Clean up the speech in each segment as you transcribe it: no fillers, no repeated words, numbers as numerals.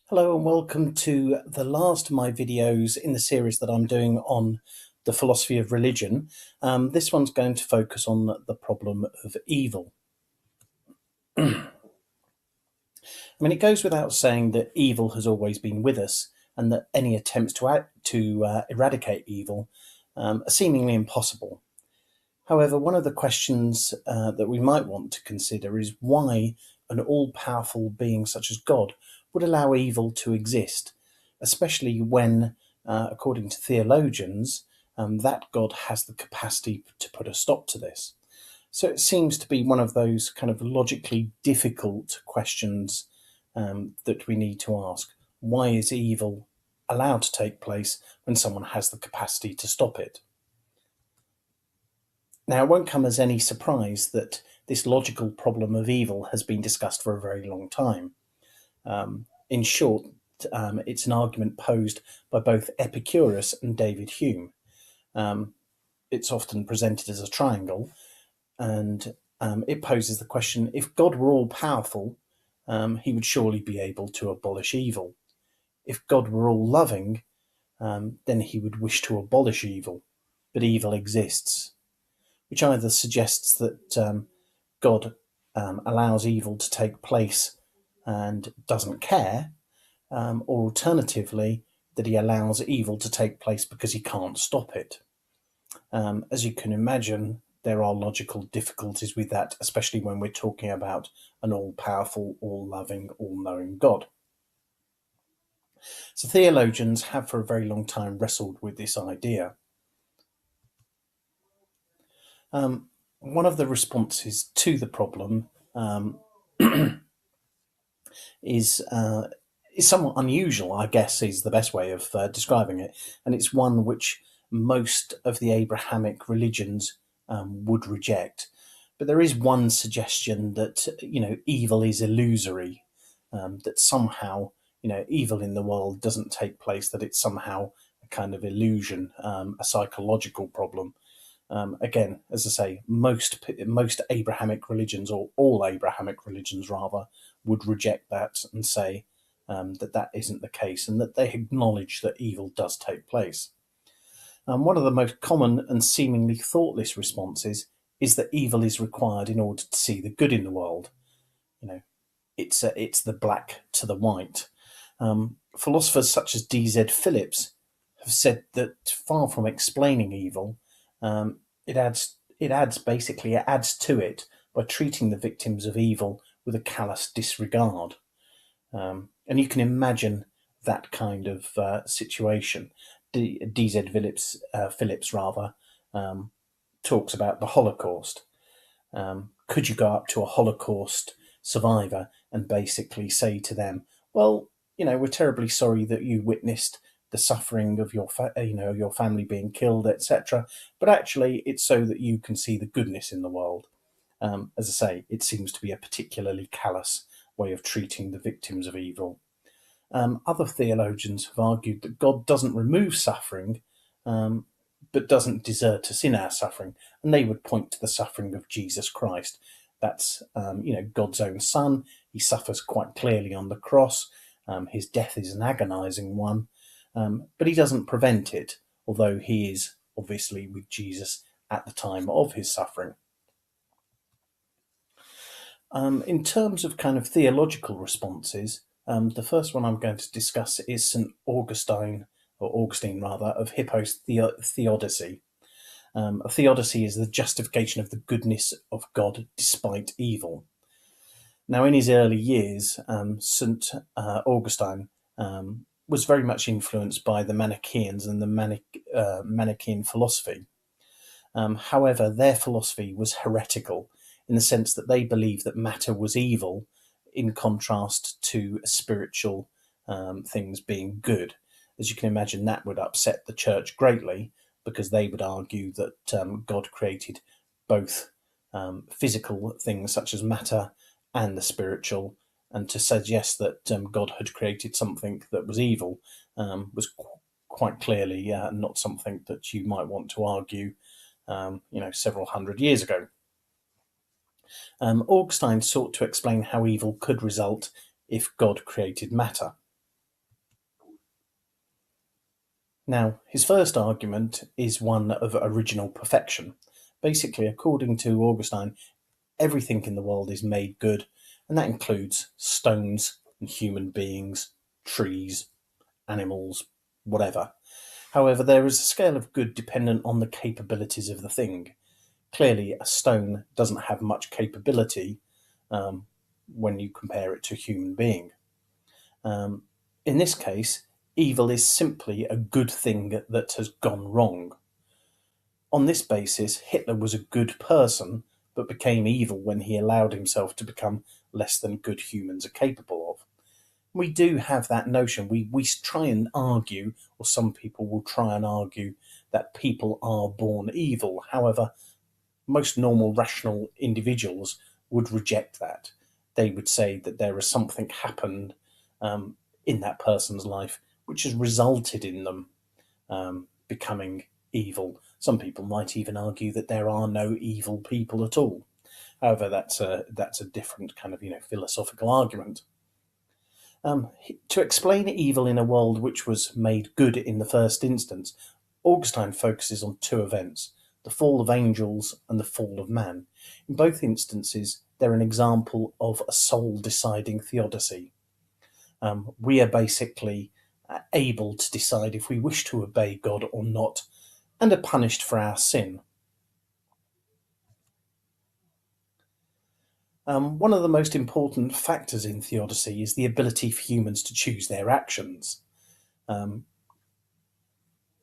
Hello and welcome to the last of my videos in the series that I'm doing on the philosophy of religion. This one's going to focus on the problem of evil. I mean, it goes without saying that evil has always been with us and that any attempts to eradicate evil are seemingly impossible. However, one of the questions that we might want to consider is why an all-powerful being such as God would allow evil to exist, especially when, according to theologians, that God has the capacity to put a stop to this. So it seems to be one of those kind of logically difficult questions that we need to ask. Why is evil allowed to take place when someone has the capacity to stop it? Now, it won't come as any surprise that this logical problem of evil has been discussed for a very long time. In short, it's an argument posed by both Epicurus and David Hume. It's often presented as a triangle, and it poses the question, if God were all powerful, he would surely be able to abolish evil. If God were all loving, then he would wish to abolish evil, but evil exists, which either suggests that God allows evil to take place and doesn't care, or alternatively, that he allows evil to take place because he can't stop it. As you can imagine, there are logical difficulties with that, especially when we're talking about an all-powerful, all-loving, all-knowing God. So theologians have for a very long time wrestled with this idea. One of the responses to the problem is somewhat unusual, I guess, is the best way of describing it, and it's one which most of the Abrahamic religions would reject. But there is one suggestion that evil is illusory, that somehow evil in the world doesn't take place, that it's somehow a kind of illusion, a psychological problem. Again, as I say, most Abrahamic religions, or all Abrahamic religions rather, would reject that and say that isn't the case, and that they acknowledge that evil does take place. One of the most common and seemingly thoughtless responses is that evil is required in order to see the good in the world. It's the black to the white. Philosophers such as D.Z. Phillips have said that far from explaining evil, it adds to it by treating the victims of evil with a callous disregard. And you can imagine that kind of situation. D.Z. Phillips talks about the Holocaust. Could you go up to a Holocaust survivor and basically say to them, well, we're terribly sorry that you witnessed the suffering of your family being killed, etc. But actually, it's so that you can see the goodness in the world. As I say, it seems to be a particularly callous way of treating the victims of evil. Other theologians have argued that God doesn't remove suffering, but doesn't desert us in our suffering, and they would point to the suffering of Jesus Christ. That's God's own Son. He suffers quite clearly on the cross. His death is an agonizing one, but he doesn't prevent it, although he is obviously with Jesus at the time of his suffering. In terms of kind of theological responses, the first one I'm going to discuss is St. Augustine of Hippo's Theodicy. A theodicy is the justification of the goodness of God despite evil. Now, in his early years, St. Augustine was very much influenced by the Manichaeans and the Manichaean philosophy. However, their philosophy was heretical in the sense that they believed that matter was evil, in contrast to spiritual things being good. As you can imagine, that would upset the church greatly, because they would argue that God created both physical things such as matter and the spiritual, and to suggest that God had created something that was evil was quite clearly not something that you might want to argue several hundred years ago. Augustine sought to explain how evil could result if God created matter. Now, his first argument is one of original perfection. Basically, according to Augustine, everything in the world is made good, and that includes stones and human beings, trees, animals, whatever. However, there is a scale of good dependent on the capabilities of the thing. Clearly, a stone doesn't have much capability um, when you compare it to a human being. Um, in this case, evil is simply a good thing that has gone wrong. On this basis, Hitler was a good person, but became evil when he allowed himself to become less than good humans are capable of. We do have that notion. We try and argue, or some people will try and argue, that people are born evil. However, most normal, rational individuals would reject that. They would say that there is something happened um, in that person's life which has resulted in them becoming evil. Some people might even argue that there are no evil people at all. However, that's a different kind of philosophical argument. To explain evil in a world which was made good in the first instance, Augustine focuses on two events: the fall of angels and the fall of man. In both instances, they're an example of a soul deciding theodicy. We are basically able to decide if we wish to obey God or not, and are punished for our sin. One of the most important factors in theodicy is the ability for humans to choose their actions. Um,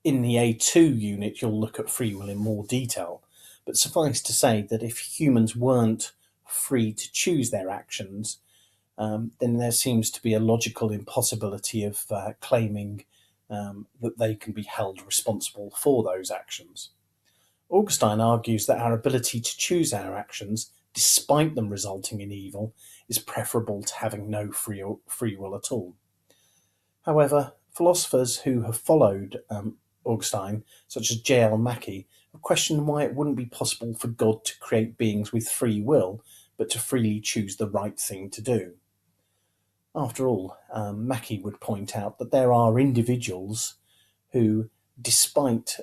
in the A2 unit, you'll look at free will in more detail, but suffice to say that if humans weren't free to choose their actions, then there seems to be a logical impossibility of claiming that they can be held responsible for those actions. Augustine argues that our ability to choose our actions, despite them resulting in evil, is preferable to having no free will at all. However, philosophers who have followed Augustine, such as J.L. Mackie, have questioned why it wouldn't be possible for God to create beings with free will, but to freely choose the right thing to do. After all, Mackie would point out that there are individuals who, despite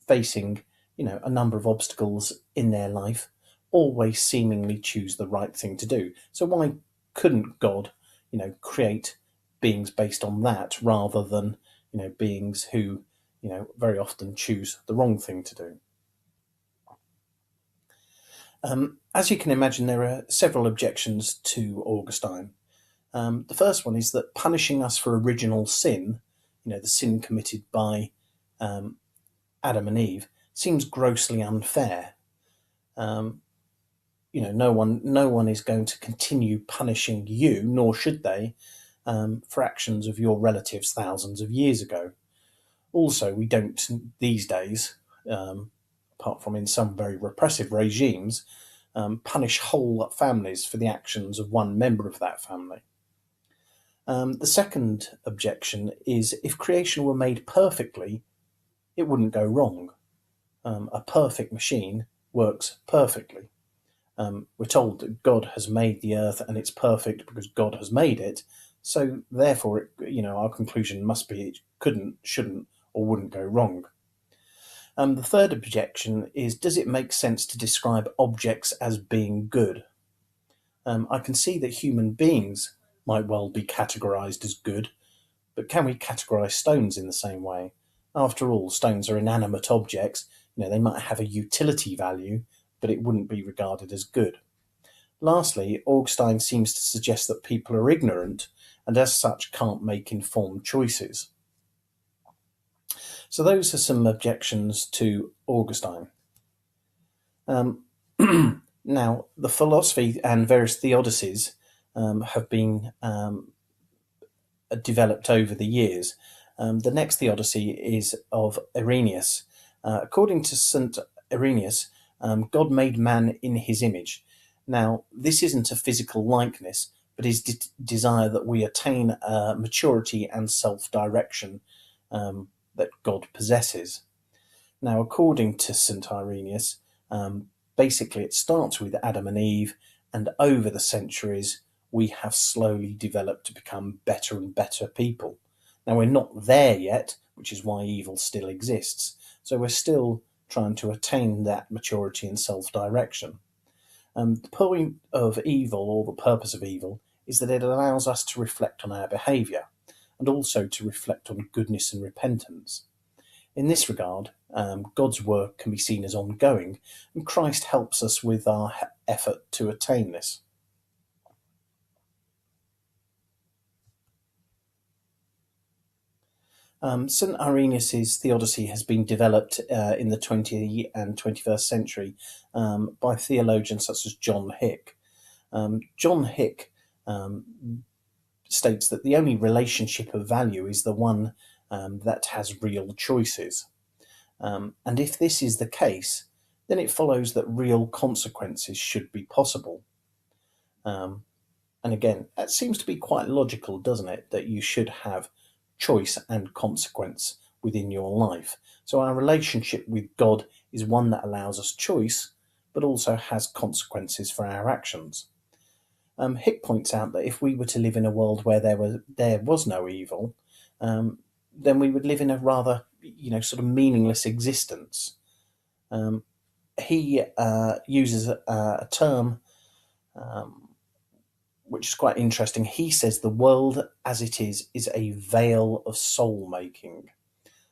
facing, a number of obstacles in their life, always seemingly choose the right thing to do. So why couldn't God, create beings based on that rather than, beings who, very often choose the wrong thing to do? As you can imagine, there are several objections to Augustine. The first one is that punishing us for original sin, the sin committed by Adam and Eve, seems grossly unfair. Um, no one is going to continue punishing you, nor should they, for actions of your relatives thousands of years ago. Also, we don't these days, apart from in some very repressive regimes, punish whole families for the actions of one member of that family. The second objection is if creation were made perfectly, it wouldn't go wrong. A perfect machine works perfectly. We're told that God has made the earth and it's perfect because God has made it. So therefore, our conclusion must be it couldn't, shouldn't, or wouldn't go wrong. The third objection is, does it make sense to describe objects as being good? I can see that human beings might well be categorized as good, but can we categorize stones in the same way? After all, stones are inanimate objects. They might have a utility value, but it wouldn't be regarded as good. Lastly, Augustine seems to suggest that people are ignorant and as such can't make informed choices. So those are some objections to Augustine. Um, Now, the philosophy and various theodicies have been developed over the years. The next theodicy is of Irenaeus. According to St. Irenaeus, God made man in his image. Now, this isn't a physical likeness, but his desire that we attain maturity and self-direction that God possesses. Now, according to St. Irenaeus, basically it starts with Adam and Eve, and over the centuries we have slowly developed to become better and better people. Now, we're not there yet, which is why evil still exists. So we're still trying to attain that maturity and self direction. The point of evil, or the purpose of evil, is that it allows us to reflect on our behaviour and also to reflect on goodness and repentance. In this regard, God's work can be seen as ongoing, and Christ helps us with our effort to attain this. St. Irenaeus' theodicy has been developed in the 20th and 21st century by theologians such as John Hick. John Hick states that the only relationship of value is the one that has real choices. And if this is the case, then it follows that real consequences should be possible. Um, and again, that seems to be quite logical, doesn't it? That you should have choice and consequence within your life. So our relationship with God is one that allows us choice, but also has consequences for our actions. Hick points out that if we were to live in a world where there was no evil, then we would live in a rather sort of meaningless existence. Um, he uses a term which is quite interesting. He says the world as it is a veil of soul making.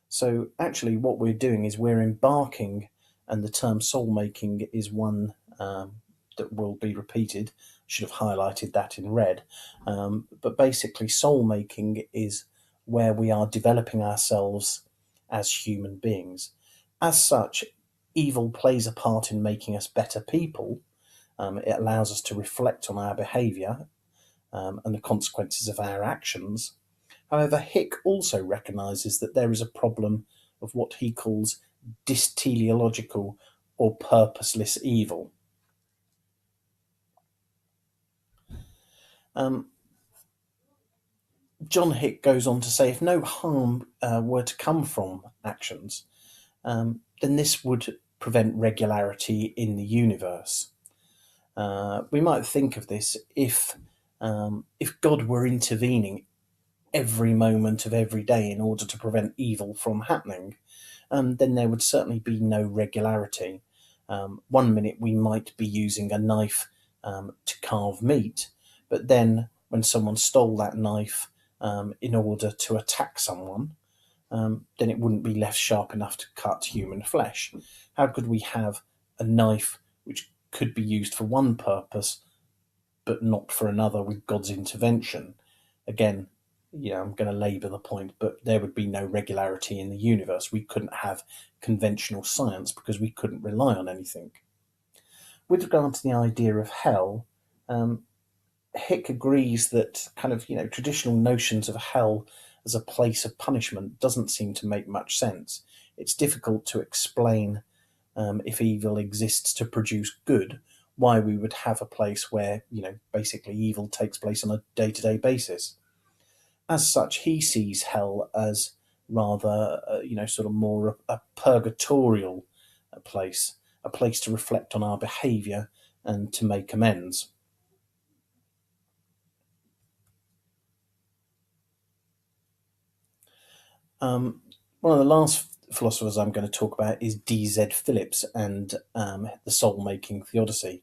So actually, what we're doing is we're embarking, and the term soul making is one that will be repeated. Should have highlighted that in red. But basically, soul making is where we are developing ourselves as human beings. As such, evil plays a part in making us better people. It allows us to reflect on our behaviour and the consequences of our actions. However, Hick also recognises that there is a problem of what he calls dysteleological or purposeless evil. Um, John Hick goes on to say if no harm were to come from actions, then this would prevent regularity in the universe. We might think of this if God were intervening every moment of every day in order to prevent evil from happening, then there would certainly be no regularity. One minute we might be using a knife to carve meat, but then when someone stole that knife in order to attack someone, then it wouldn't be left sharp enough to cut human flesh. How could we have a knife which could be used for one purpose but not for another with God's intervention? Again, I'm going to labour the point, but there would be no regularity in the universe. We couldn't have conventional science because we couldn't rely on anything. With regard to the idea of hell, Hick agrees that traditional notions of hell as a place of punishment doesn't seem to make much sense. It's difficult to explain if evil exists to produce good, why we would have a place where basically evil takes place on a day-to-day basis. As such, he sees hell as rather, sort of more a purgatorial place, a place to reflect on our behaviour and to make amends. One of the last philosophers I'm going to talk about is D.Z. Phillips and the soul-making theodicy.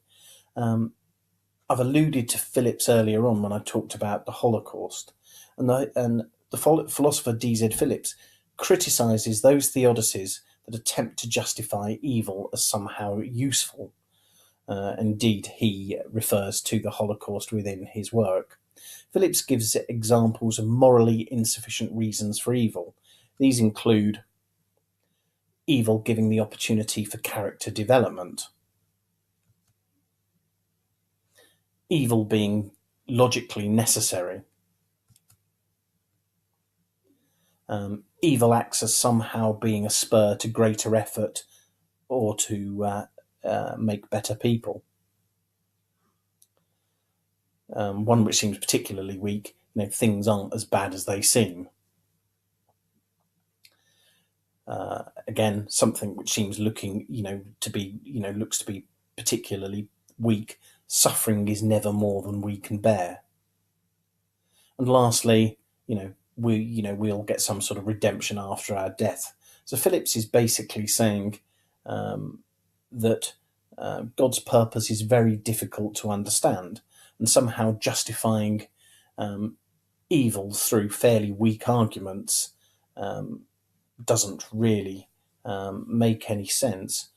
I've alluded to Phillips earlier on when I talked about the Holocaust, and the philosopher D.Z. Phillips criticises those theodicies that attempt to justify evil as somehow useful. Indeed, he refers to the Holocaust within his work. Phillips gives examples of morally insufficient reasons for evil. These include evil giving the opportunity for character development, evil being logically necessary, evil acts as somehow being a spur to greater effort or to make better people. One which seems particularly weak, things aren't as bad as they seem. Again, something which seems looking, to be, looks to be particularly weak. Suffering is never more than we can bear. And lastly, we'll get some sort of redemption after our death. So Phillips is basically saying that God's purpose is very difficult to understand, and somehow justifying evil through fairly weak arguments doesn't really make any sense,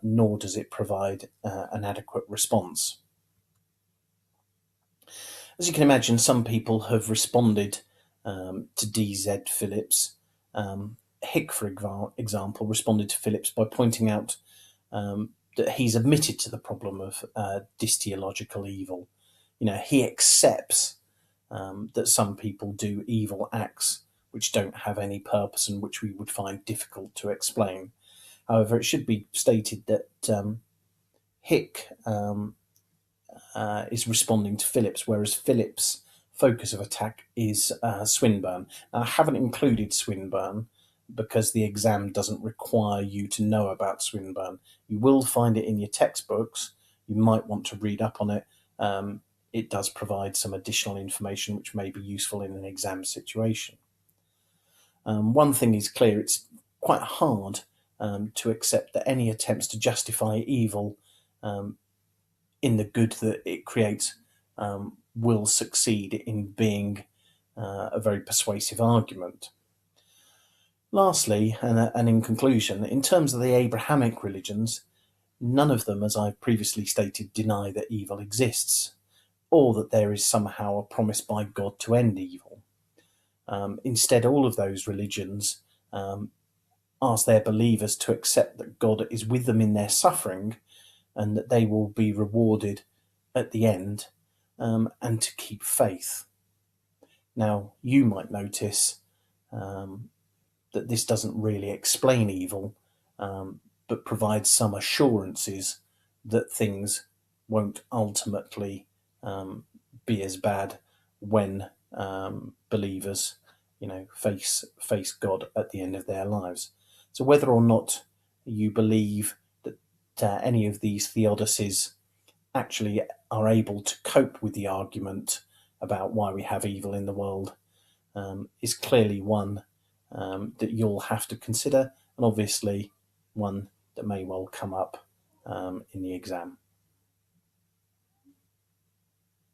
nor does it provide an adequate response. As you can imagine, some people have responded to D.Z. Phillips. Hick, for example, responded to Phillips by pointing out that he's admitted to the problem of dystheological evil. He accepts that some people do evil acts which don't have any purpose and which we would find difficult to explain. However, it should be stated that Hick is responding to Phillips, whereas Phillips' focus of attack is Swinburne. Now, I haven't included Swinburne because the exam doesn't require you to know about Swinburne. You will find it in your textbooks. You might want to read up on it. It does provide some additional information which may be useful in an exam situation. One thing is clear, it's quite hard to accept that any attempts to justify evil in the good that it creates will succeed in being a very persuasive argument. Lastly, and in conclusion, in terms of the Abrahamic religions, none of them, as I've previously stated, deny that evil exists, or that there is somehow a promise by God to end evil. Instead, all of those religions ask their believers to accept that God is with them in their suffering and that they will be rewarded at the end, and to keep faith. Now, you might notice that this doesn't really explain evil, but provides some assurances that things won't ultimately be as bad when believers, face God at the end of their lives. So whether or not you believe that any of these theodicies actually are able to cope with the argument about why we have evil in the world is clearly one that you'll have to consider, and obviously one that may well come up in the exam.